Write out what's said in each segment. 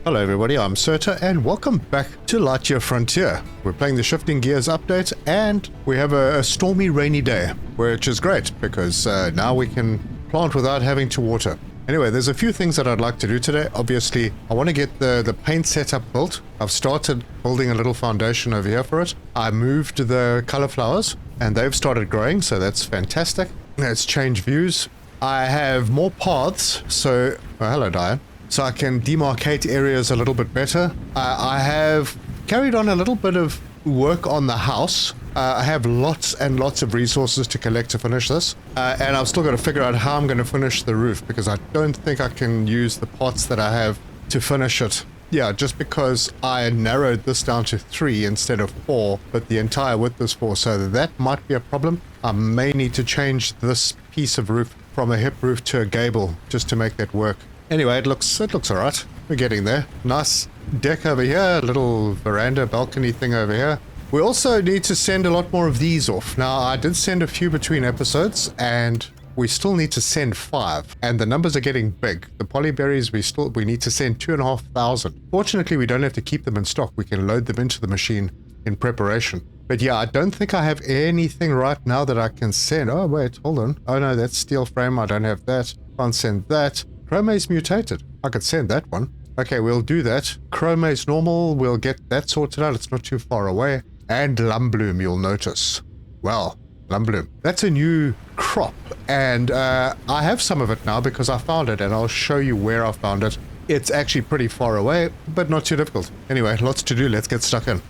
Hello everybody, I'm Serta and welcome back to Lightyear Frontier. We're playing the Shifting Gears update and we have a stormy rainy day, which is great because now we can plant without having to water. Anyway, there's a few things that I'd like to do today. Obviously, I want to get the paint setup built. I've started building a little foundation over here for it. I moved the cauliflowers and they've started growing, so that's fantastic. Let's change views. I have more paths, so... Oh, hello Diane. So I can demarcate areas a little bit better. I have carried on a little bit of work on the house. I have lots and lots of resources to collect to finish this. And I've still got to figure out how I'm going to finish the roof because I don't think I can use the parts that I have to finish it. Yeah, just because I narrowed this down to 3 instead of 4, but the entire width is 4, so that might be a problem. I may need to change this piece of roof from a hip roof to a gable just to make that work. Anyway, it looks alright. We're getting there. Nice deck over here, little veranda, balcony thing over here. We also need to send a lot more of these off. Now, I did send a few between episodes, and we still need to send 5. And the numbers are getting big. The polyberries, we need to send 2,500. Fortunately, we don't have to keep them in stock. We can load them into the machine in preparation. But yeah, I don't think I have anything right now that I can send. Oh, wait, hold on. Oh no, that's steel frame. I don't have that. Can't send that. Chroma's mutated. I could send that one. Okay, we'll do that. Chroma's normal. We'll get that sorted out. It's not too far away. And lumbloom, you'll notice. Well, lumbloom. That's a new crop. And I have some of it now because I found it. And I'll show you where I found it. It's actually pretty far away, but not too difficult. Anyway, lots to do. Let's get stuck in.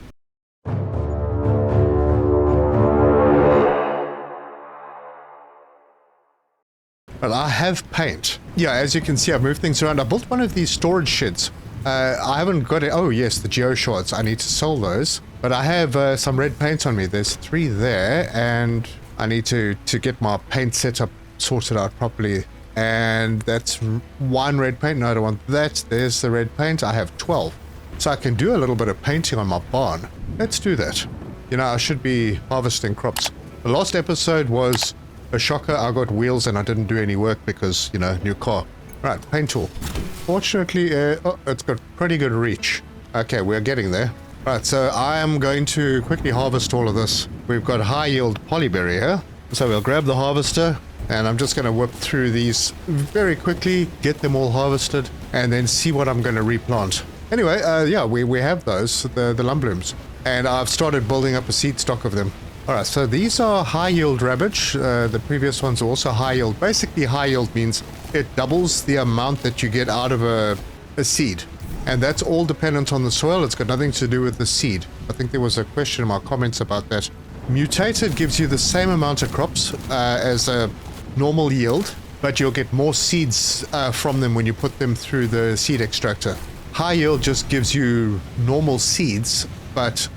But I have paint. Yeah, as you can see, I've moved things around. I built one of these storage sheds. I haven't got it. Oh, yes, the geo shards. I need to sell those. But I have some red paint on me. There's 3 there, and I need to get my paint setup sorted out properly. And that's 1 red paint. No, I don't want that. There's the red paint. I have 12. So I can do a little bit of painting on my barn. Let's do that. You know, I should be harvesting crops. The last episode was a shocker. I got wheels and I didn't do any work because, you know, new car. Right, paint tool. Fortunately, it's got pretty good reach. Okay, we're getting there. Right, so I am going to quickly harvest all of this. We've got high yield polyberry here. So we'll grab the harvester and I'm just going to whip through these very quickly, get them all harvested, and then see what I'm going to replant. Anyway, yeah, we have those, the lumblooms. And I've started building up a seed stock of them. Alright, so these are high yield rabbage. The previous ones are also high yield. Basically, high yield means it doubles the amount that you get out of a seed. And that's all dependent on the soil. It's got nothing to do with the seed. I think there was a question in my comments about that. Mutated gives you the same amount of crops as a normal yield, but you'll get more seeds from them when you put them through the seed extractor. High yield just gives you normal seeds, but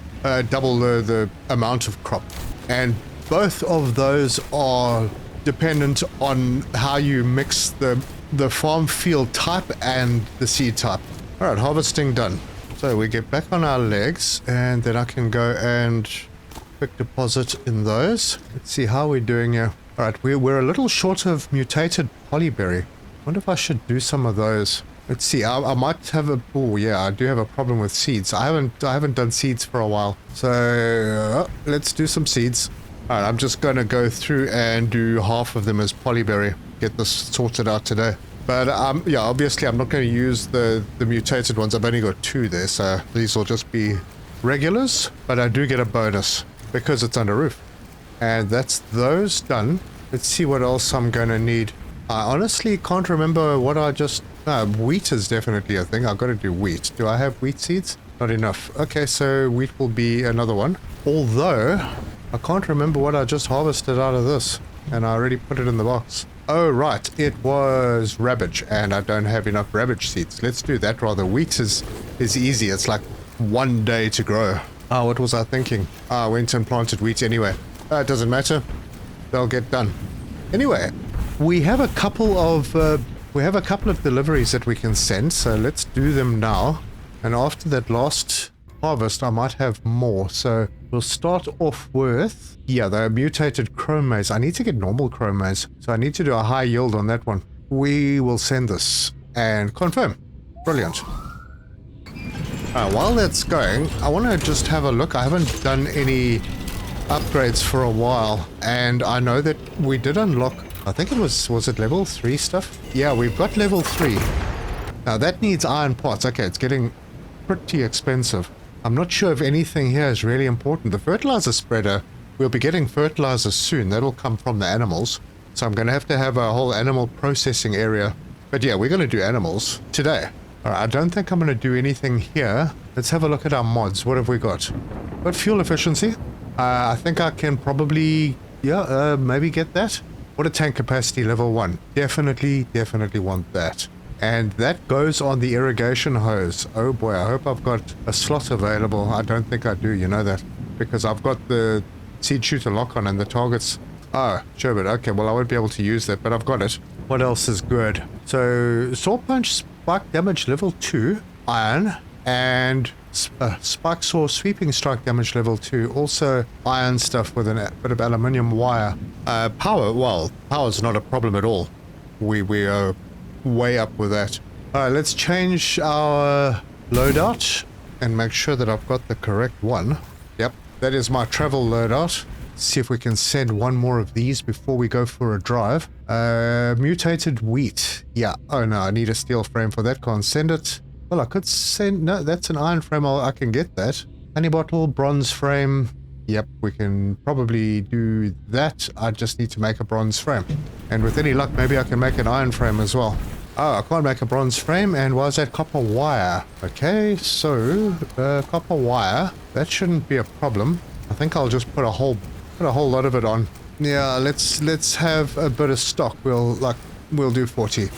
double the amount of crop. And both of those are dependent on how you mix the farm field type and the seed type. Alright, harvesting done. So we get back on our legs and then I can go and quick deposit in those. Let's see how we're doing here. Alright, we're a little short of mutated polyberry. Wonder if I should do some of those. Let's see, I might have a... Oh, yeah, I do have a problem with seeds. I haven't done seeds for a while. So, let's do some seeds. Alright, I'm just going to go through and do half of them as polyberry. Get this sorted out today. But, yeah, obviously I'm not going to use the mutated ones. I've only got 2 there, so these will just be regulars. But I do get a bonus because it's under roof. And that's those done. Let's see what else I'm going to need. I honestly can't remember what I just... wheat is definitely a thing. I've got to do wheat. Do I have wheat seeds? Not enough. Okay, so wheat will be another one. Although, I can't remember what I just harvested out of this. And I already put it in the box. Oh, right. It was rabbage. And I don't have enough rabbage seeds. Let's do that rather. Wheat is easy. It's like 1 day to grow. What was I thinking? I went and planted wheat anyway. It doesn't matter. They'll get done. Anyway, we have a couple of deliveries that we can send, so let's do them now. And after that last harvest, I might have more. So we'll start off with, yeah, the mutated chromas. I need to get normal chromas, so I need to do a high yield on that one. We will send this and confirm. Brilliant. While that's going, I want to just have a look. I haven't done any upgrades for a while, and I know that we did unlock, I think it was it level 3 stuff? Yeah, we've got level 3. Now that needs iron pots. Okay, it's getting pretty expensive. I'm not sure if anything here is really important. The fertilizer spreader, we'll be getting fertilizer soon. That'll come from the animals. So I'm going to have a whole animal processing area. But yeah, we're going to do animals today. Alright, I don't think I'm going to do anything here. Let's have a look at our mods. What have we got? Got fuel efficiency. I think I can probably, maybe get that. Water tank capacity level 1. Definitely want that. And that goes on the irrigation hose. Oh boy, I hope I've got a slot available. I don't think I do, you know that. Because I've got the seed shooter lock on and the targets. Oh, sure, but okay, well I won't be able to use that, but I've got it. What else is good? So, saw punch, spike damage level 2, iron, and spike saw sweeping strike damage level 2, also iron stuff with a bit of aluminium wire. Power, well, power's not a problem at all. We are way up with that. Alright, let's change our loadout and make sure that I've got the correct one. Yep, that is my travel loadout. See if we can send one more of these before we go for a drive. Mutated wheat. Yeah. Oh no, I need a steel frame for that. Can't send it. Well, I could send... No, that's an iron frame. I can get that. Honey bottle, bronze frame. Yep, we can probably do that. I just need to make a bronze frame. And with any luck, maybe I can make an iron frame as well. Oh, I can't make a bronze frame. And why is that copper wire? Okay, so copper wire. That shouldn't be a problem. I think I'll just put a whole lot of it on. Yeah, let's have a bit of stock. We'll do 40.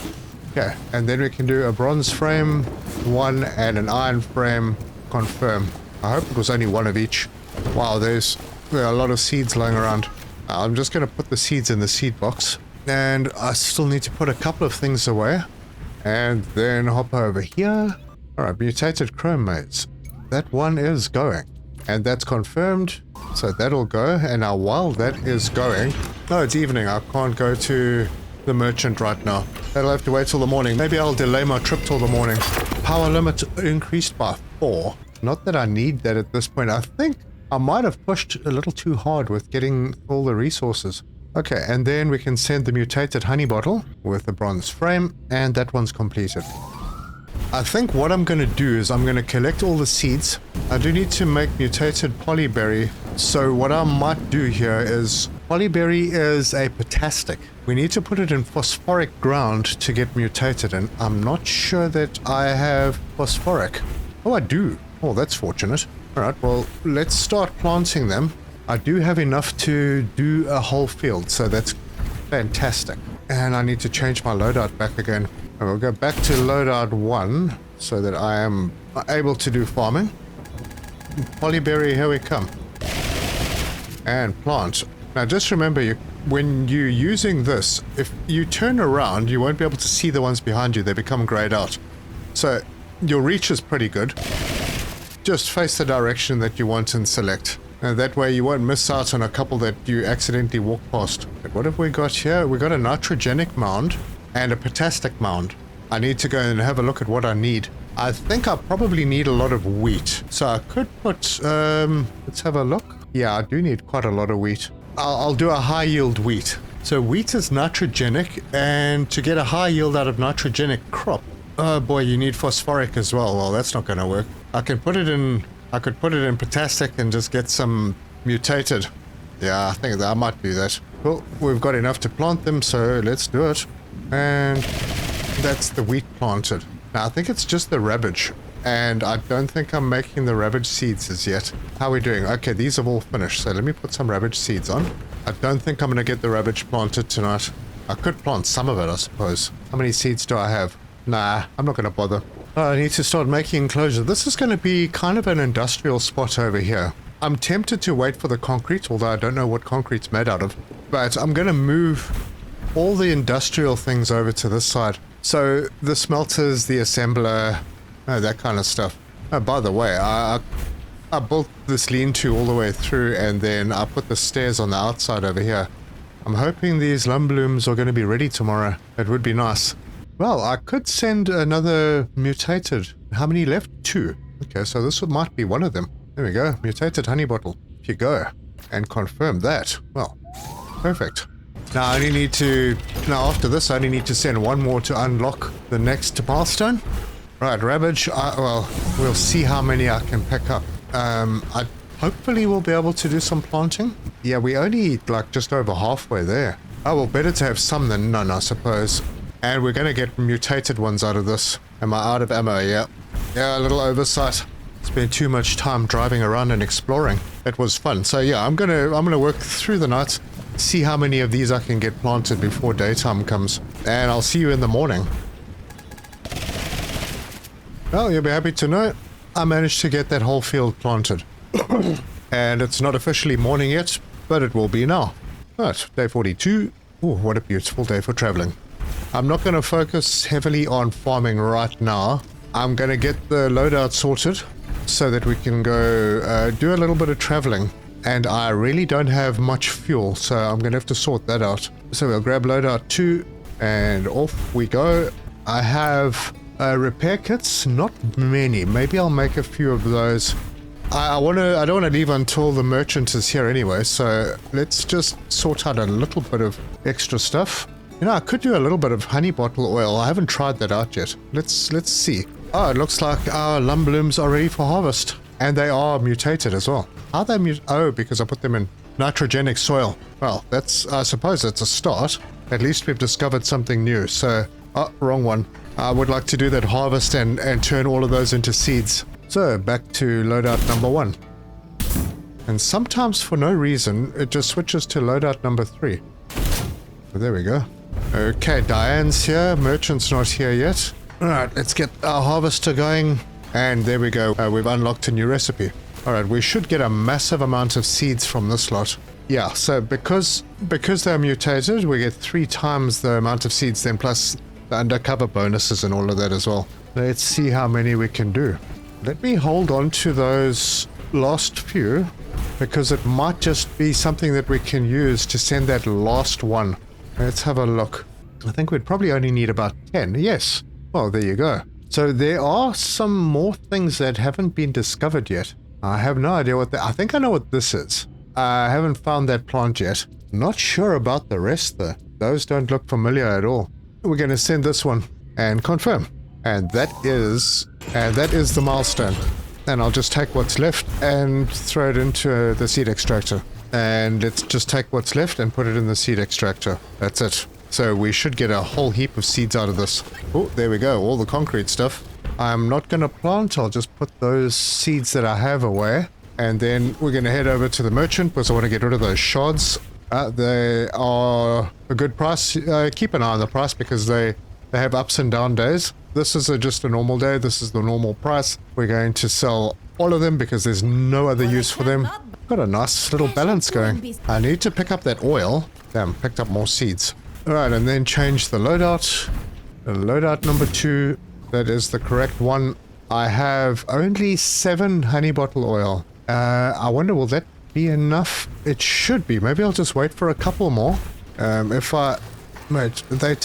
Okay, and then we can do a bronze frame, 1, and an iron frame. Confirm. I hope it was only 1 of each. Wow, there are a lot of seeds lying around. I'm just going to put the seeds in the seed box. And I still need to put a couple of things away. And then hop over here. Alright, mutated chrome maze. That one is going. And that's confirmed. So that'll go. And now while that is going... No, it's evening. I can't go to the merchant right now. That'll have to wait till the morning. Maybe I'll delay my trip till the morning. Power limit increased by 4. Not that I need that at this point. I think I might have pushed a little too hard with getting all the resources. Okay, and then we can send the mutated honey bottle with the bronze frame, and that one's completed. I think what I'm going to do is I'm going to collect all the seeds. I do need to make mutated polyberry. So what I might do here is, polyberry is a potastic. We need to put it in phosphoric ground to get mutated, and I'm not sure that I have phosphoric. Oh, I do. Oh, that's fortunate. Alright, well, let's start planting them. I do have enough to do a whole field, so that's fantastic. And I need to change my loadout back again. I will go back to loadout 1 so that I am able to do farming. Polyberry, here we come. And plant. Now just remember, when you're using this, if you turn around, you won't be able to see the ones behind you. They become grayed out. So your reach is pretty good. Just face the direction that you want and select. And that way you won't miss out on a couple that you accidentally walk past. But what have we got here? We got a nitrogenic mound and a potastic mound. I need to go and have a look at what I need. I think I probably need a lot of wheat. So I could put, let's have a look. Yeah, I do need quite a lot of wheat. I'll do a high yield wheat. So wheat is nitrogenic, and to get a high yield out of nitrogenic crop, oh boy, you need phosphoric as well. Well, that's not going to work. I could put it in potastic and just get some mutated. Yeah, I think that I might do that. Well, we've got enough to plant them, so let's do it. And that's the wheat planted. Now, I think it's just the rabbage. And I don't think I'm making the rabbage seeds as yet. How are we doing? Okay, these have all finished, so let me put some rabbage seeds on. I don't think I'm going to get the rabbage planted tonight. I could plant some of it, I suppose. How many seeds do I have? Nah, I'm not going to bother. Oh, I need to start making enclosure. This is going to be kind of an industrial spot over here. I'm tempted to wait for the concrete, although I don't know what concrete's made out of. But I'm going to move all the industrial things over to this side. So the smelters, the assembler, that kind of stuff. Oh, by the way, I built this lean-to all the way through, and then I put the stairs on the outside over here. I'm hoping these lumber looms are going to be ready tomorrow. It would be nice. Well, I could send another mutated. How many left? 2. Okay, so this might be one of them. There we go. Mutated honey bottle. If you go and confirm that, well, perfect. Now I only need to, now after this I only need to send one more to unlock the next milestone. Right, Ravage, well, we'll see how many I can pick up. I hopefully we'll be able to do some planting. Yeah, we only like just over halfway there. Oh, well, better to have some than none, I suppose. And we're going to get mutated ones out of this. Am I out of ammo? Yeah. Yeah, a little oversight. Spent too much time driving around and exploring. It was fun. So yeah, I'm gonna work through the night, see how many of these I can get planted before daytime comes. And I'll see you in the morning. Well, you'll be happy to know I managed to get that whole field planted. And it's not officially morning yet, but it will be now. Right, day 42. Oh, what a beautiful day for traveling. I'm not going to focus heavily on farming right now. I'm going to get the loadout sorted so that we can go do a little bit of traveling. And I really don't have much fuel, so I'm going to have to sort that out. So we'll grab loadout 2 and off we go. I have repair kits, not many. Maybe I'll make a few of those. I don't want to leave until the merchant is here anyway, so let's just sort out a little bit of extra stuff. You know, I could do a little bit of honey bottle oil. I haven't tried that out yet. Let's see. Oh, it looks like our lum blooms are ready for harvest. And they are mutated as well. How are they oh, because I put them in nitrogenic soil. Well, I suppose that's a start. At least we've discovered something new. So, oh, wrong one. I would like to do that harvest and turn all of those into seeds. So, back to loadout number 1. And sometimes for no reason, it just switches to loadout number 3. But there we go. Okay, Diane's here. Merchant's not here yet. Alright, let's get our harvester going. And there we go. We've unlocked a new recipe. Alright, we should get a massive amount of seeds from this lot. Yeah, so because they're mutated, we get 3 times the amount of seeds, then plus the undercover bonuses and all of that as well. Let's see how many we can do. Let me hold on to those last few, because it might just be something that we can use to send that last one. Let's have a look. I think we'd probably only need about 10. Yes. Well, there you go. So there are some more things that haven't been discovered yet. I have no idea what I think I know what this is. I haven't found that plant yet. Not sure about the rest though. Those don't look familiar at all. We're going to send this one and confirm. And that is the milestone. And I'll just take what's left and throw it into the seed extractor. And let's just take what's left and put it in the seed extractor. That's it. So we should get a whole heap of seeds out of this. Oh, there we go. All the concrete stuff. I'm not going to plant. I'll just put those seeds that I have away. And then we're going to head over to the merchant because I want to get rid of those shards. They are a good price. Keep an eye on the price because they have ups and down days. This is just a normal day. This is the normal price. We're going to sell all of them because there's no other use for them. Got a nice little balance going. I need to pick up that oil. Damn, picked up more seeds. Alright, and then change the loadout. Loadout number 2. That is the correct one. I have only 7 honey bottle oil. I wonder, will that be enough? It should be. Maybe I'll just wait for a couple more. Mate, they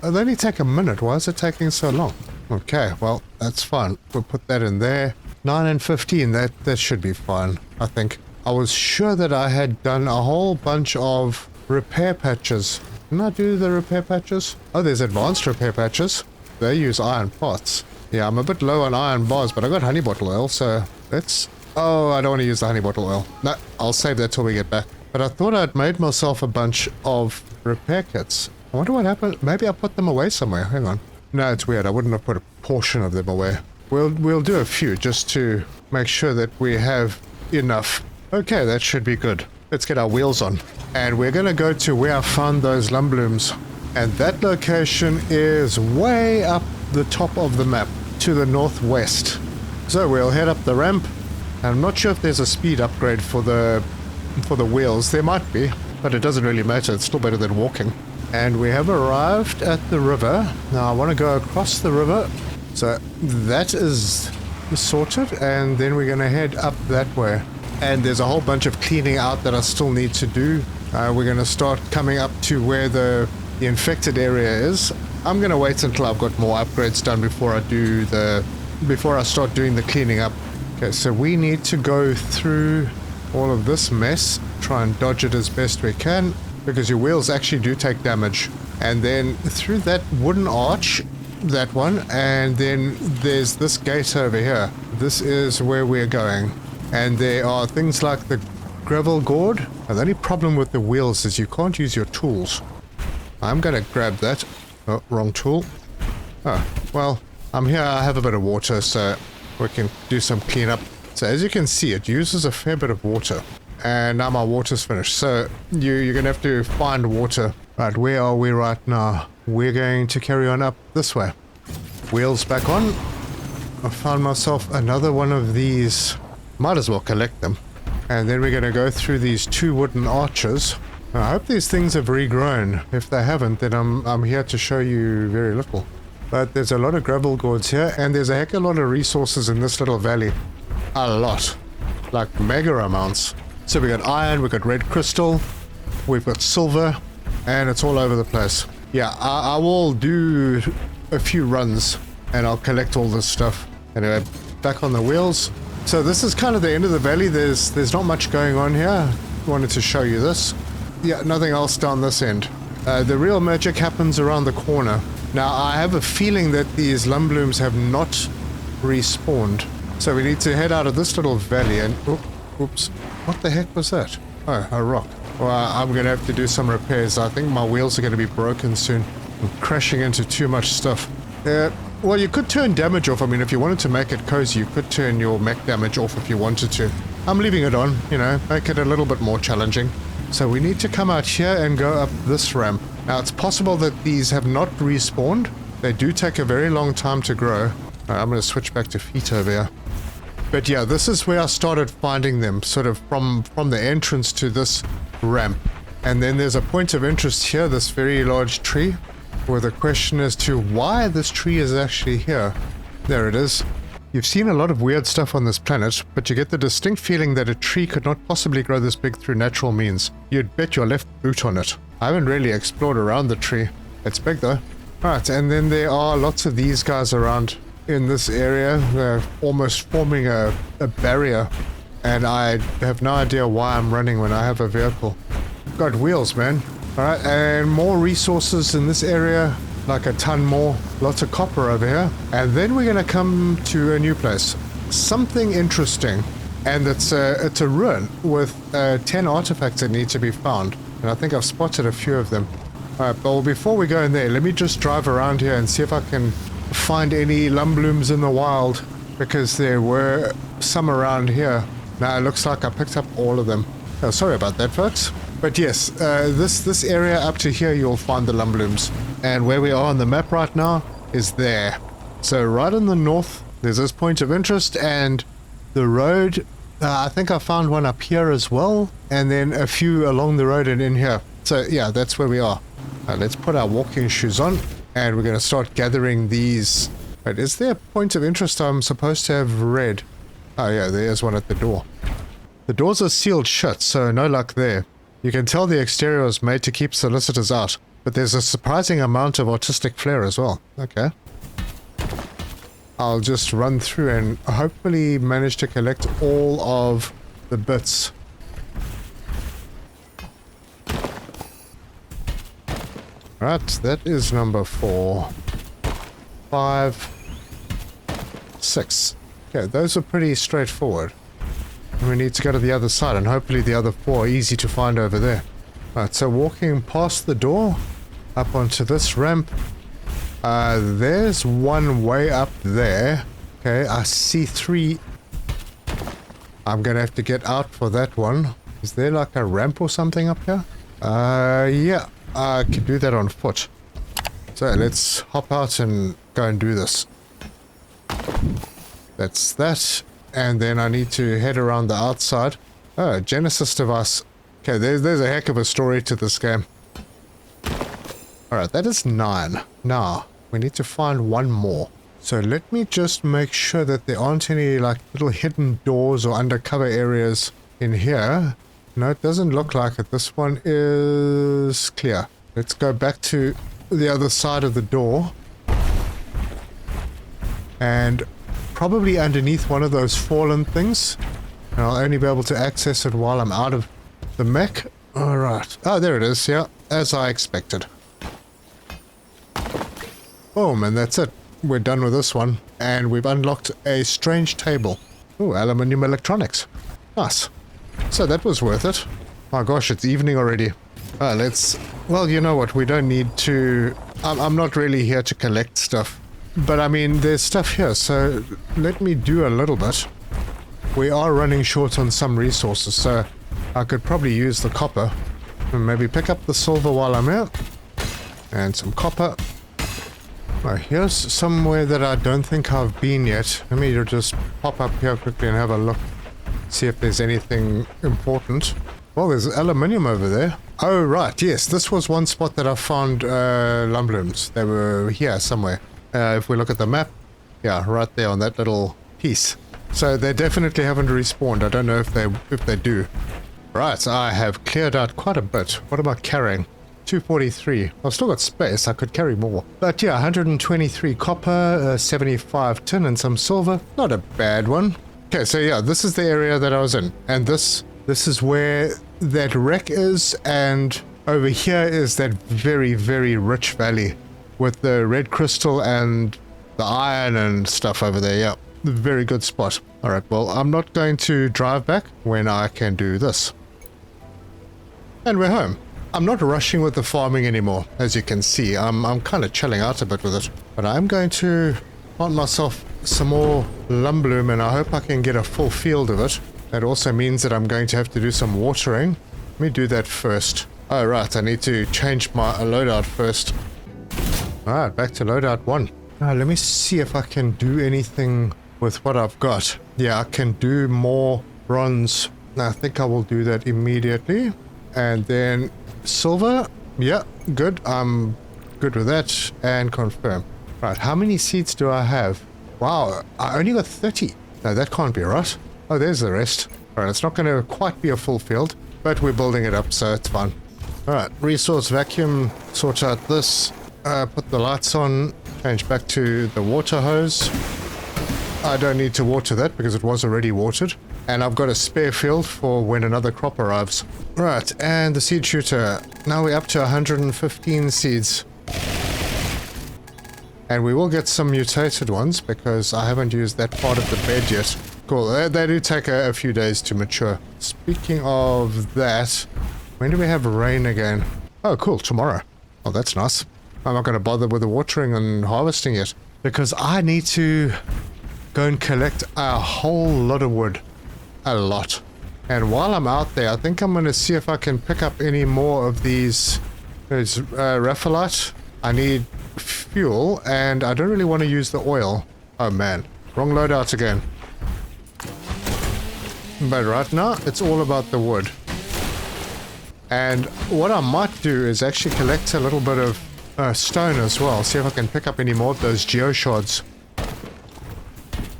only take a minute. Why is it taking so long? Okay, well, that's fine. We'll put that in there. 9 and 15, that should be fine, I think. I was sure that I had done a whole bunch of repair patches. Didn't I do the repair patches? Oh, there's advanced repair patches. They use iron pots. Yeah, I'm a bit low on iron bars, but I got honey bottle oil, so let's... Oh, I don't want to use the honey bottle oil. No, I'll save that till we get back. But I thought I'd made myself a bunch of repair kits. I wonder what happened. Maybe I put them away somewhere. Hang on. No, it's weird. I wouldn't have put a portion of them away. We'll do a few just to make sure that we have enough. Okay, that should be good. Let's get our wheels on. And we're going to go to where I found those lum blooms. And that location is way up the top of the map to the northwest. So we'll head up the ramp. I'm not sure if there's a speed upgrade for the wheels. There might be, but it doesn't really matter. It's still better than walking. And we have arrived at the river. Now I want to go across the river. So that is sorted, and then we're going to head up that way. And there's a whole bunch of cleaning out that I still need to do. We're going to start coming up to where the infected area is. I'm going to wait until I've got more upgrades done before I do the before I start doing the cleaning up. Okay, so we need to go through all of this mess, try and dodge it as best we can, because your wheels actually do take damage. And then through that wooden arch, that one, and then there's this gate over here. This is where we're going. And there are things like the gravel gourd. And the only problem with the wheels is you can't use your tools. I'm gonna grab that. Oh, wrong tool. Oh, well, I'm here, I have a bit of water, so we can do some cleanup. So as you can see, it uses a fair bit of water. And now my water's finished. So you're gonna have to find water. Right, where are we right now? We're going to carry on up this way. Wheels back on. I found myself another one of these. Might as well collect them. And then we're going to go through these 2 wooden arches. I hope these things have regrown. If they haven't, then I'm here to show you very little. But there's a lot of gravel gourds here, and there's a heck of a lot of resources in this little valley. A lot. Like mega amounts. So we got iron, we got red crystal, we've got silver, and it's all over the place. Yeah, I will do a few runs, and I'll collect all this stuff. Anyway, back on the wheels. So this is kind of the end of the valley. There's not much going on here. Wanted to show you this. Yeah, nothing else down this end. The real magic happens around the corner. Now, I have a feeling that these lumblooms have not respawned. So we need to head out of this little valley and... oops. What the heck was that? Oh, a rock. Well, I'm going to have to do some repairs. I think my wheels are going to be broken soon. I'm crashing into too much stuff. Well, you could turn damage off. I mean, if you wanted to make it cozy, you could turn your mech damage off if you wanted to. I'm leaving it on, you know, make it a little bit more challenging. So we need to come out here and go up this ramp. Now, it's possible that these have not respawned. They do take a very long time to grow. I'm going to switch back to feet over here. But yeah, this is where I started finding them, sort of from the entrance to this ramp. And then there's a point of interest here, this very large tree, where the question as to why this tree is actually here. There it is. You've seen a lot of weird stuff on this planet, but you get the distinct feeling that a tree could not possibly grow this big through natural means. You'd bet your left boot on it. I haven't really explored around the tree. It's big though. Alright, and then there are lots of these guys around in this area. They're almost forming a barrier. And I have no idea why I'm running when I have a vehicle. Got wheels, man. Alright, and more resources in this area. Like a ton more. Lots of copper over here. And then we're going to come to a new place. Something interesting. And it's a ruin with 10 artifacts that need to be found. And I think I've spotted a few of them. Alright, but before we go in there, let me just drive around here and see if I can find any lumblooms in the wild. Because there were some around here. Now it looks like I picked up all of them. Oh, sorry about that, folks. But yes, this area up to here, you'll find the lumblooms. And where we are on the map right now is there. So right in the north, there's this point of interest, and the road, I think I found one up here as well, and then a few along the road and in here. So yeah, that's where we are. Let's put our walking shoes on, and we're going to start gathering these. Wait, is there a point of interest I'm supposed to have read? Oh yeah, there's one at the door. The doors are sealed shut, so no luck there. You can tell the exterior was made to keep solicitors out, but there's a surprising amount of artistic flair as well. Okay. I'll just run through and hopefully manage to collect all of the bits. Right, that is number 4. 5. 6. Okay, those are pretty straightforward. We need to go to the other side, and hopefully the other 4 are easy to find over there. Right, so walking past the door, up onto this ramp. There's one way up there. Okay, I see 3. I'm gonna have to get out for that one. Is there like a ramp or something up here? Yeah, I can do that on foot. So let's hop out and go and do this. That's that. And then I need to head around the outside. Oh, Genesis device. Okay, there's a heck of a story to this game. Alright, that is 9. Now, we need to find one more. So let me just make sure that there aren't any like little hidden doors or undercover areas in here. No, it doesn't look like it. This one is clear. Let's go back to the other side of the door. And probably underneath one of those fallen things. And I'll only be able to access it while I'm out of the mech. Alright. Oh, there it is, yeah. As I expected. Boom, and that's it. We're done with this one. And we've unlocked a strange table. Oh, aluminium electronics. Nice. So that was worth it. My gosh, it's evening already. Let's... Well, you know what? We don't need to... I'm not really here to collect stuff. But I mean, there's stuff here, so let me do a little bit. We are running short on some resources, so I could probably use the copper. And maybe pick up the silver while I'm out. And some copper. Oh, here's somewhere that I don't think I've been yet. Let me just pop up here quickly and have a look. See if there's anything important. Well, there's aluminium over there. Oh, right, yes. This was one spot that I found lumblooms. They were here somewhere. If we look at the map, yeah, right there on that little piece. So they definitely haven't respawned. I don't know if they do. Right, I have cleared out quite a bit. What am I carrying? 243. I've still got space. I could carry more. But yeah, 123 copper, 75 tin, and some silver. Not a bad one. Okay, so yeah, this is the area that I was in. And this is where that wreck is. And over here is that very, very rich valley with the red crystal and the iron and stuff over there. Yeah, very good spot. All right, well, I'm not going to drive back when I can do this. And we're home. I'm not rushing with the farming anymore, as you can see. I'm kind of chilling out a bit with it. But I'm going to plant myself some more lumbloom, and I hope I can get a full field of it. That also means that I'm going to have to do some watering. Let me do that first. Oh, right, I need to change my loadout first. Alright, back to loadout 1. Now, let me see if I can do anything with what I've got. Yeah, I can do more bronze. Now, I think I will do that immediately. And then silver. Yeah, good. I'm good with that. And confirm. Right, how many seeds do I have? Wow, I only got 30. No, that can't be right. Oh, there's the rest. Alright, it's not going to quite be a full field, but we're building it up, so it's fine. Alright, resource vacuum, sort out this, put the lights on, change back to the water hose. I don't need to water that because it was already watered. And I've got a spare field for when another crop arrives. Right, and the seed shooter. Now we're up to 115 seeds. And we will get some mutated ones because I haven't used that part of the bed yet. Cool, they do take a few days to mature. Speaking of that, when do we have rain again? Oh, cool, tomorrow. Oh, that's nice. I'm not going to bother with the watering and harvesting yet because I need to go and collect a whole lot of wood. A lot. And while I'm out there, I think I'm going to see if I can pick up any more of these. There's raphaelite. I need fuel, and I don't really want to use the oil. Oh man, wrong loadout again. But right now, it's all about the wood. And what I might do is actually collect a little bit of stone as well. See if I can pick up any more of those geoshards.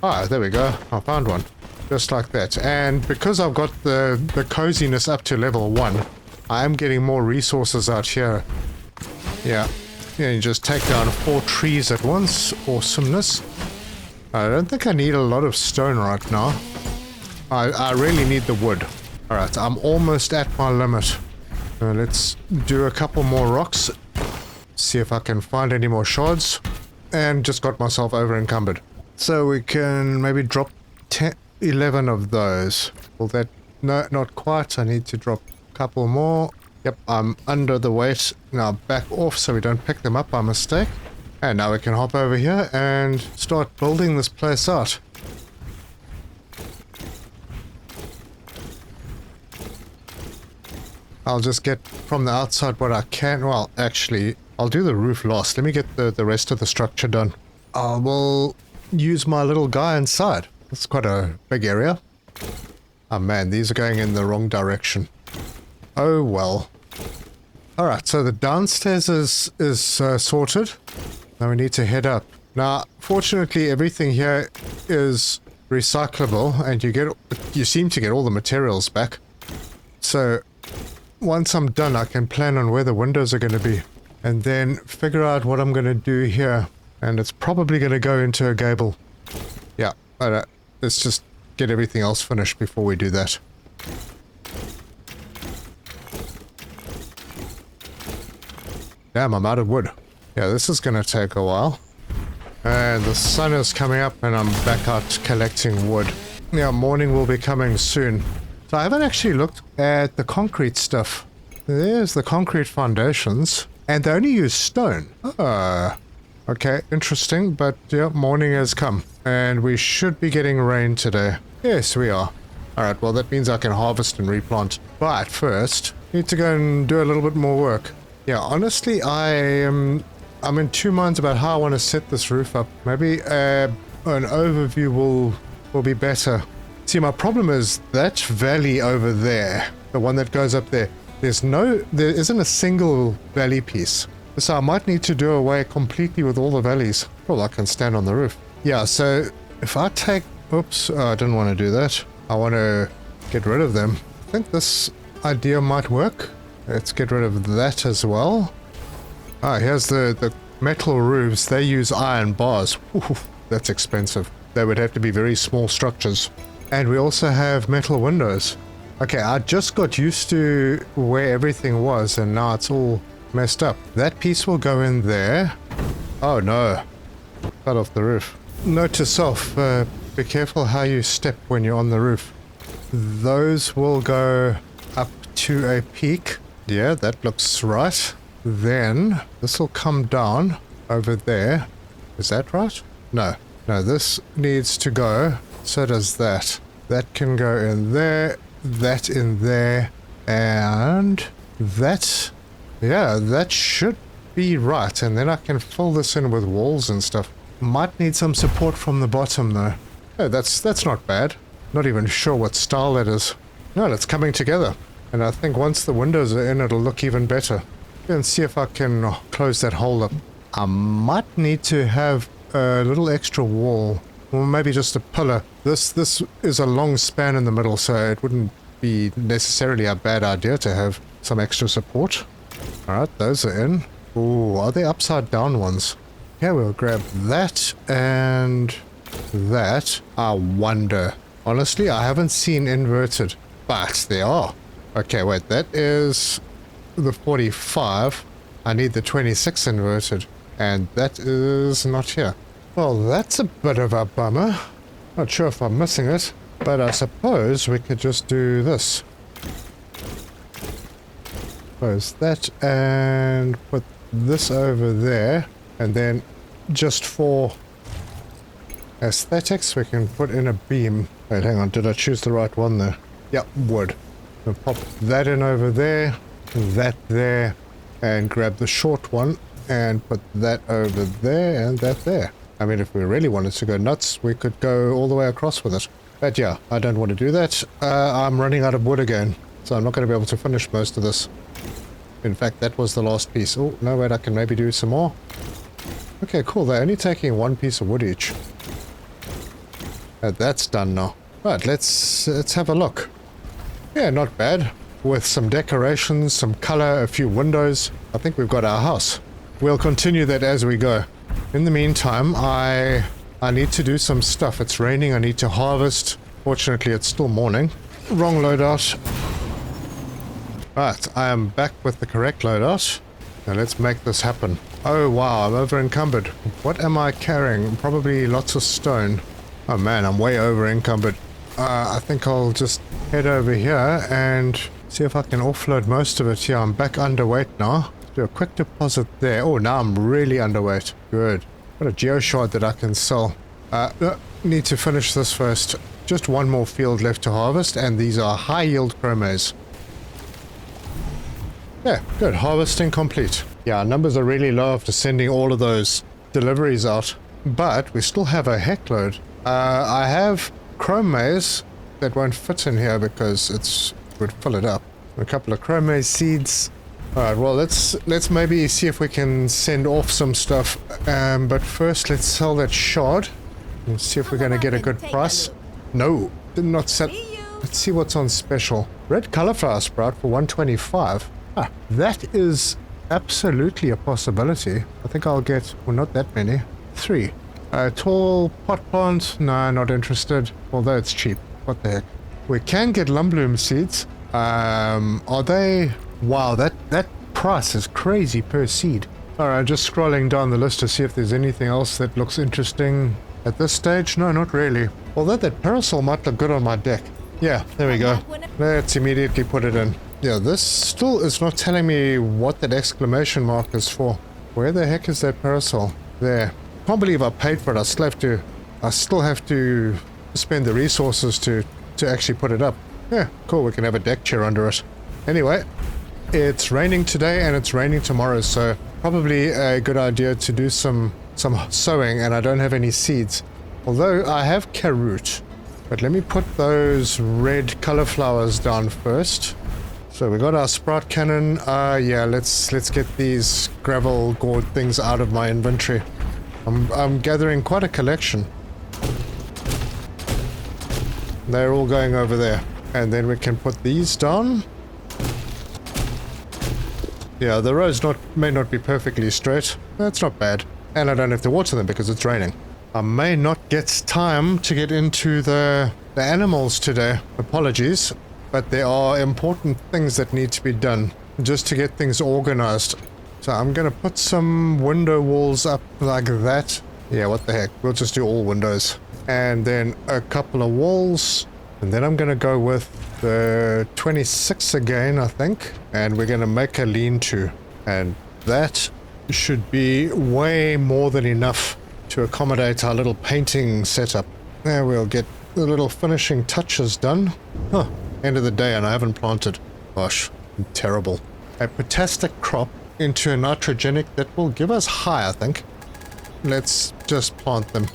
Ah, there we go. I found one. Just like that. And because I've got the coziness up to level 1, I am getting more resources out here. Yeah. Yeah, you just take down 4 trees at once. Awesomeness. I don't think I need a lot of stone right now. I really need the wood. Alright, I'm almost at my limit. Let's do a couple more rocks. See if I can find any more shards. And just got myself over encumbered. So we can maybe drop 11 of those. Will that... No, not quite. I need to drop a couple more. Yep, I'm under the weight. Now back off so we don't pick them up by mistake. And now we can hop over here and start building this place out. I'll just get from the outside what I can. Well, actually, I'll do the roof last. Let me get the rest of the structure done. I will use my little guy inside. It's quite a big area. Oh man, these are going in the wrong direction. Oh well. Alright, so the downstairs is sorted. Now we need to head up. Now, fortunately, everything here is recyclable, and you seem to get all the materials back. So, once I'm done, I can plan on where the windows are going to be. And then figure out what I'm going to do here. And it's probably going to go into a gable. Yeah, But let's just get everything else finished before we do that. Damn, I'm out of wood. Yeah, this is gonna take a while. And the sun is coming up and I'm back out collecting wood. Yeah, morning will be coming soon. So I haven't actually looked at the concrete stuff. There's the concrete foundations. And they only use stone. Okay, interesting. But yeah, morning has come. And we should be getting rain today. Yes, we are. Alright, well that means I can harvest and replant. But first, need to go and do a little bit more work. Yeah, honestly, I'm in two minds about how I want to set this roof up. Maybe an overview will be better. See, my problem is that valley over there, the one that goes up there, there isn't a single valley piece. So I might need to do away completely with all the valleys. Well, I can stand on the roof. Yeah, so if I take... Oops, I didn't want to do that. I want to get rid of them. I think this idea might work. Let's get rid of that as well. Ah, here's the metal roofs. They use iron bars. Ooh, that's expensive. They would have to be very small structures. And we also have metal windows. Okay, I just got used to where everything was and now it's all messed up. That piece will go in there. Oh no. Cut off the roof. Note to self, be careful how you step when you're on the roof. Those will go up to a peak. Yeah, that looks right. Then this will come down over there. Is that right? No. No, this needs to go. So does that. That can go in there. That in there. And that. Yeah, that should be right. And then I can fill this in with walls and stuff. Might need some support from the bottom though. Oh, that's not bad. Not even sure what style that is. No, it's coming together. And I think once the windows are in, it'll look even better. And see if I can close that hole up. I might need to have a little extra wall. Or maybe just a pillar. This is a long span in the middle, so it wouldn't be necessarily a bad idea to have some extra support. Alright, those are in. Ooh, are they upside down ones? Yeah, we'll grab that and that. I wonder. Honestly, I haven't seen inverted, but they are. Okay, wait, that is the 45. I need the 26 inverted, and that is not here. Well, that's a bit of a bummer. Not sure if I'm missing it, but I suppose we could just do this. Close that and put this over there, and then just for aesthetics we can put in a beam. Wait, hang on, did I choose the right one there? Yep, wood. We'll pop that in over there, that there, and grab the short one and put that over there and that there. I mean, if we really wanted to go nuts, we could go all the way across with it. But yeah, I don't want to do that. I'm running out of wood again, so I'm not going to be able to finish most of this. In fact, that was the last piece. Oh, no, wait, I can maybe do some more. Okay, cool. They're only taking one piece of wood each. That's done now. Right, let's have a look. Yeah, not bad. With some decorations, some color, a few windows. I think we've got our house. We'll continue that as we go. In the meantime, I need to do some stuff. It's raining. I need to harvest. Fortunately, it's still morning. Wrong loadout. Right, I am back with the correct loadout. Now let's make this happen. Oh wow, I'm over encumbered. What am I carrying? Probably lots of stone. Oh man, I'm way over encumbered. I think I'll just head over here and see if I can offload most of it. Yeah, I'm back underweight now. Do a quick deposit there. Oh, now I'm really underweight. Good. Got a geoshard that I can sell. Need to finish this first. Just one more field left to harvest, and these are high yield chromes. Yeah, good. Harvesting complete. Yeah, our numbers are really low after sending all of those deliveries out. But we still have a heckload. I have chrome maize that won't fit in here because it would fill it up. A couple of chrome maize seeds. Alright, well let's maybe see if we can send off some stuff. But first let's sell that shard. And see if we're going to get a good price. No, did not sell. Let's see what's on special. Red cauliflower sprout for 125. Ah, that is absolutely a possibility. I think I'll get, well, not that many. 3. Tall pot plant? No, not interested. Although it's cheap. What the heck? We can get lumbloom seeds. Are they... Wow, that price is crazy per seed. Alright, just scrolling down the list to see if there's anything else that looks interesting. At this stage, no, not really. Although that parasol might look good on my deck. Yeah, there we go. Let's immediately put it in. Yeah, this still is not telling me what that exclamation mark is for. Where the heck is that parasol? There. Can't believe I paid for it. I still have to spend the resources to actually put it up. Yeah, cool. We can have a deck chair under it. Anyway, it's raining today and it's raining tomorrow, so probably a good idea to do some sowing, and I don't have any seeds. Although I have carrot. But let me put those red color flowers down first. So we got our sprout cannon. Yeah, let's get these gravel gourd things out of my inventory. I'm gathering quite a collection. They're all going over there. And then we can put these down. Yeah, the rows may not be perfectly straight. That's not bad. And I don't have to water them because it's raining. I may not get time to get into the animals today. Apologies. But there are important things that need to be done just to get things organized. So I'm going to put some window walls up like that. Yeah, what the heck. We'll just do all windows. And then a couple of walls. And then I'm going to go with the 26 again, I think. And we're going to make a lean-to. And that should be way more than enough to accommodate our little painting setup. There, we'll get the little finishing touches done. Huh. End of the day and I haven't planted. Gosh, I'm terrible. A potassic crop into a nitrogenic that will give us high, I think. Let's just plant them.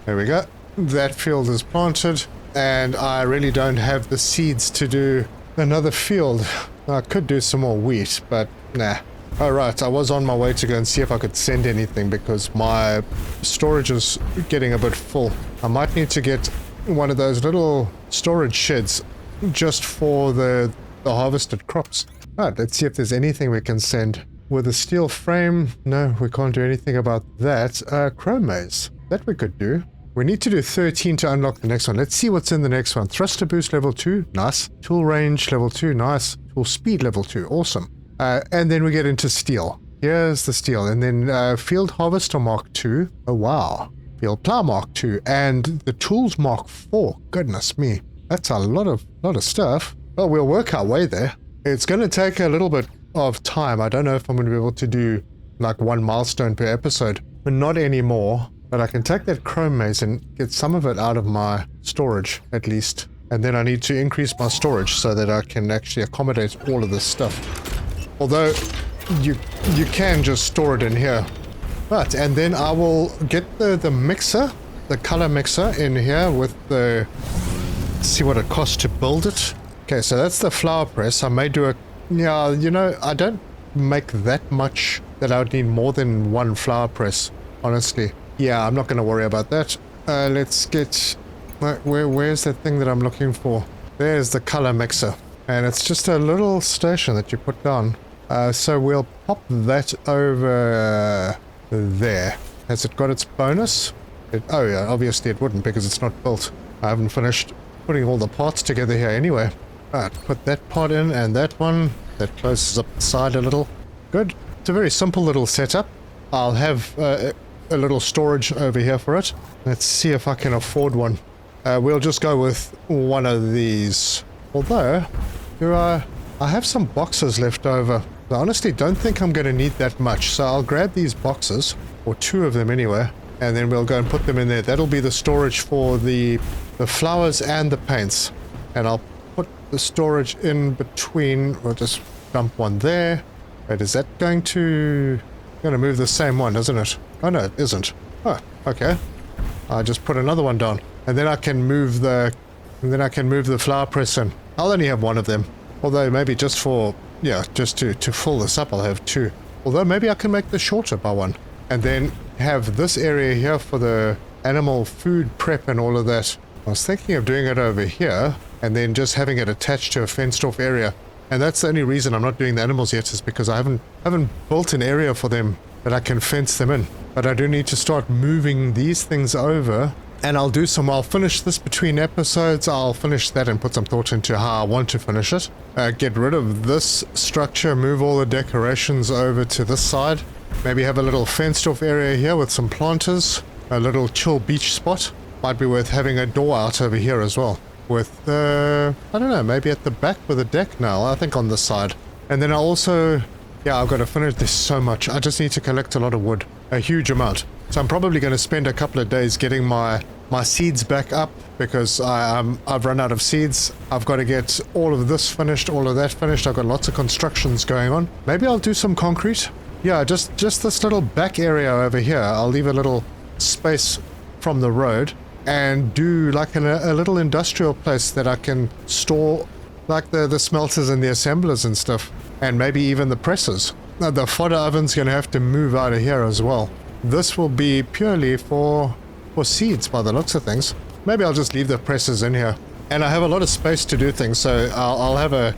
There we go. That field is planted, and I really don't have the seeds to do another field. I could do some more wheat, but nah. Alright, I was on my way to go and see if I could send anything because my storage is getting a bit full. I might need to get one of those little storage sheds just for the harvested crops. Alright, let's see if there's anything we can send. With a steel frame, no, we can't do anything about that. Chrome maze, that we could do. We need to do 13 to unlock the next one. Let's see what's in the next one. Thruster boost level 2, nice. Tool range level 2, nice. Tool speed level 2, awesome. And then we get into steel. Here's the steel. And then field harvester mark 2. Oh wow. Field plow mark 2. And the tools mark 4. Goodness me. That's a lot of stuff. Well, we'll work our way there. It's going to take a little bit of time. I don't know if I'm going to be able to do like one milestone per episode. But not anymore. But I can take that chrome maze and get some of it out of my storage, at least. And then I need to increase my storage so that I can actually accommodate all of this stuff. Although, you can just store it in here. But, and then I will get the mixer, the color mixer in here with the... See what it costs to build it. Okay, so that's the flower press. I may do a... Yeah, you know, I don't make that much that I would need more than one flower press, honestly. Yeah, I'm not going to worry about that. Let's get... Where's that thing that I'm looking for? There's the color mixer. And it's just a little station that you put down. So we'll pop that over there. Has it got its bonus? Oh yeah, obviously it wouldn't because it's not built. I haven't finished putting all the parts together here anyway. Alright, put that part in and that one. That closes up the side a little. Good. It's a very simple little setup. I'll have... a little storage over here for it. Let's see if I can afford one. We'll just go with one of these. Although, I have some boxes left over. I honestly don't think I'm going to need that much. So I'll grab these boxes, or 2 of them anyway, and then we'll go and put them in there. That'll be the storage for the flowers and the paints. And I'll put the storage in between. We'll just dump one there. Wait, is that going to move the same one, isn't it? Oh no, it isn't. Oh, okay. I'll just put another one down. And then I can move the flower press in. I'll only have one of them. Although maybe just for, yeah, just to fill this up I'll have 2. Although maybe I can make this shorter by 1. And then have this area here for the animal food prep and all of that. I was thinking of doing it over here and then just having it attached to a fenced off area. And that's the only reason I'm not doing the animals yet, is because I haven't built an area for them that I can fence them in. But I do need to start moving these things over, and I'll finish this between episodes. I'll finish that and put some thought into how I want to finish it. Get rid of this structure, move all the decorations over to this side. Maybe have a little fenced off area here with some planters, a little chill beach spot. Might be worth having a door out over here as well. With, I don't know, maybe at the back with a deck now, I think on this side. And then I also, yeah, I've got to finish this so much. I just need to collect a lot of wood, a huge amount. So I'm probably going to spend a couple of days getting my seeds back up, because I've run out of seeds. I've got to get all of this finished, all of that finished. I've got lots of constructions going on. Maybe I'll do some concrete. Yeah, just this little back area over here. I'll leave a little space from the road and do like a little industrial place that I can store like the smelters and the assemblers and stuff, and maybe even the presses. Now, the fodder oven's going to have to move out of here as well. This will be purely for seeds by the looks of things. Maybe I'll just leave the presses in here. And I have a lot of space to do things, so I'll have a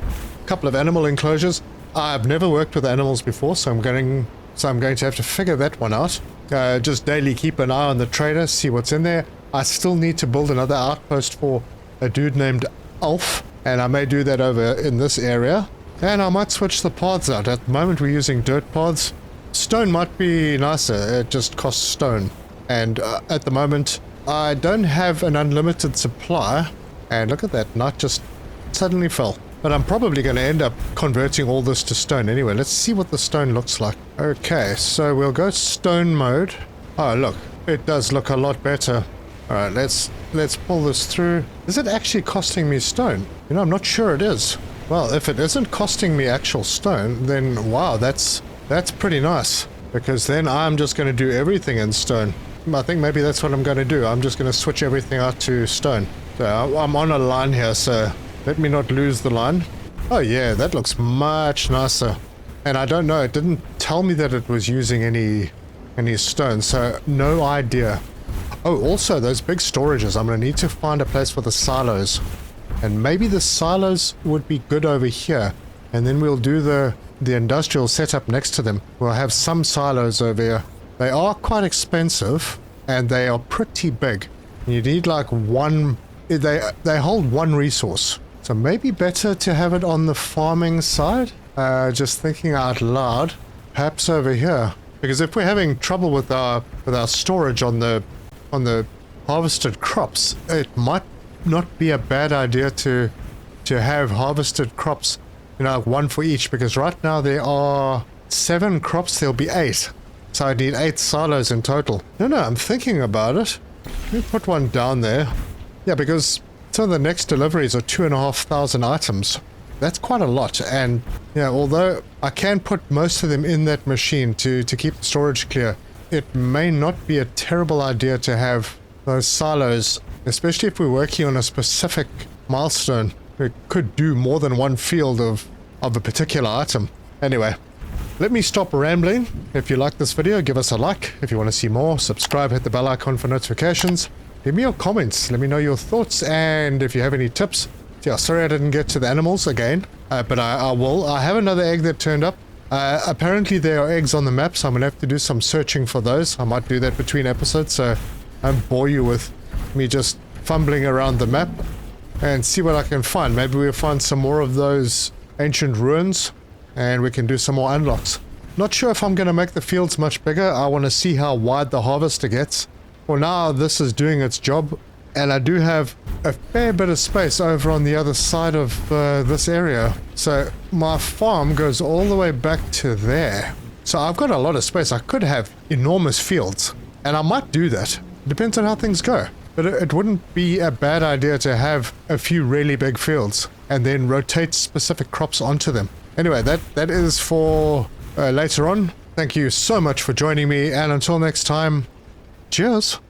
couple of animal enclosures. I've never worked with animals before, so I'm going to have to figure that one out. Just daily keep an eye on the trader, see what's in there. I still need to build another outpost for a dude named Alf, and I may do that over in this area. And I might switch the paths out. At the moment we're using dirt paths. Stone might be nicer, it just costs stone. And at the moment I don't have an unlimited supply. And look at that, night just suddenly fell. But I'm probably going to end up converting all this to stone anyway. Let's see what the stone looks like. Okay, so we'll go stone mode. Oh look, it does look a lot better. Alright, let's pull this through. Is it actually costing me stone? You know, I'm not sure it is. Well, if it isn't costing me actual stone, then wow, that's pretty nice. Because then I'm just going to do everything in stone. I think maybe that's what I'm going to do. I'm just going to switch everything out to stone. So I'm on a line here, so let me not lose the line. Oh yeah, that looks much nicer. And I don't know, it didn't tell me that it was using any stone, so no idea. Oh, also those big storages, I'm going to need to find a place for the silos. And maybe the silos would be good over here. And then we'll do the industrial setup next to them. We'll have some silos over here. They are quite expensive, and they are pretty big. You need like one, they hold one resource. So maybe better to have it on the farming side. Just thinking out loud, perhaps over here. Because if we're having trouble with our storage on the harvested crops, it might not be a bad idea to have harvested crops, you know, one for each. Because right now there are 7 crops, there'll be 8. So I need 8 silos in total. No, I'm thinking about it. Let me put one down there. Yeah, because some of the next deliveries are 2,500 items. That's quite a lot. And yeah, although I can put most of them in that machine to keep the storage clear, it may not be a terrible idea to have those silos, especially if we're working on a specific milestone. We could do more than one field of a particular item. Anyway. Let me stop rambling. If you like this video, give us a like. If you want to see more, subscribe, hit the bell icon for notifications. Leave me your comments. Let me know your thoughts, and if you have any tips. Yeah, sorry I didn't get to the animals again, but I will. I have another egg that turned up. Apparently there are eggs on the map, so I'm going to have to do some searching for those. I might do that between episodes, so I won't bore you with me just fumbling around the map and see what I can find. Maybe we'll find some more of those ancient ruins, and we can do some more unlocks. Not sure if I'm going to make the fields much bigger. I want to see how wide the harvester gets. For now, this is doing its job, and I do have a fair bit of space over on the other side of this area. So my farm goes all the way back to there. So I've got a lot of space. I could have enormous fields, and I might do that. Depends on how things go. But it wouldn't be a bad idea to have a few really big fields and then rotate specific crops onto them. Anyway, that is for later on. Thank you so much for joining me, and until next time, cheers!